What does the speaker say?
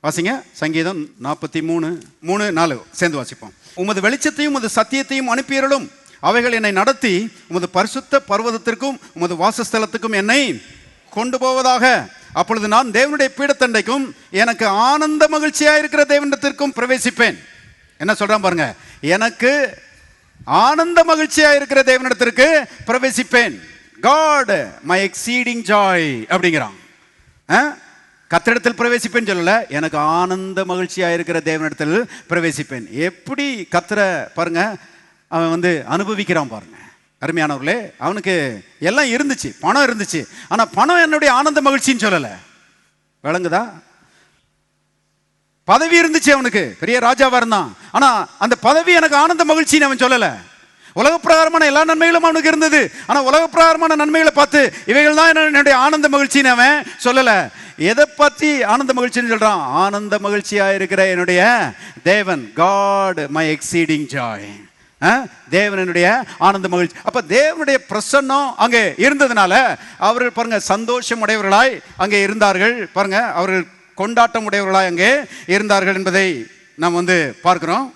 வாசிங்க. சங்கீதம் 43:3-4 சேர்ந்து வாசிப்போம். உமது வெளிச்சத்தையும் உமது சத்தியத்தையும் அனுப்பியருளும், அவைகள் என்னை நடத்தி உமது பரிசுத்த பர்வதத்திற்கும் உமது வாசஸ்தலத்துக்கும் என்னை கொண்டு போவதாக. அப்பொழுது நான் தேவனுடைய பீடத்தண்டைக்கும் எனக்கு ஆனந்த மகிழ்ச்சியா இருக்கிற தேவனிடத்திற்கும் பிரவேசிப்பேன். என்ன சொல்றான் பாருங்க, எனக்கு ஆனந்த மகிழ்ச்சியா இருக்கிற தேவனிடத்திற்கு பிரவேசிப்பேன். God my exceeding joy அப்படிங்கிறான். கர்த்தரிடத்தில் பிரவேசிப்பேன் சொல்லல, எனக்கு ஆனந்த மகிழ்ச்சியா இருக்கிற தேவனிடத்தில் பிரவேசிப்பேன். எப்படி கர்த்தரை பாருங்க அவன் அனுபவிக்கிறான் பாருங்க. அருமையானவர்களே, அவனுக்கு எல்லாம் இருந்துச்சு, பணம் இருந்துச்சு. ஆனா பணம் என்னுடைய ஆனந்த மகிழ்ச்சின்னு சொல்லல. விளங்குதா? பதவி இருந்துச்சு, அவனுக்கு பெரிய ராஜாவா இருந்தான். ஆனா அந்த பதவி எனக்கு ஆனந்த மகிழ்ச்சின்னு அவன் சொல்லல. உலக பிரகாரமான எல்லா நன்மைகளும் அவனுக்கு இருந்தது. ஆனா உலக பிரகாரமான நன்மைகளை பார்த்து இவைகள் தான் என்னுடைய ஆனந்த மகிழ்ச்சின்னு அவன் சொல்லல. எதை பத்தி ஆனந்த மகிழ்ச்சின்னு சொல்றான்? ஆனந்த மகிழ்ச்சியா இருக்கிற என்னுடைய தேவன், God my exceeding joy. தேவனுடைய ஆனந்த மகிழ்ச்சி. அப்ப தேவனுடைய பிரசன்னம் அங்கே இருந்ததுனால அவர்கள் பாருங்க சந்தோஷம் உடையவர்களாய் அங்கே இருந்தார்கள். பாருங்க அவர்கள் கொண்டாட்டம் உடையவர்களாய் அங்கே இருந்தார்கள் என்பதை நாம் பார்க்கிறோம்.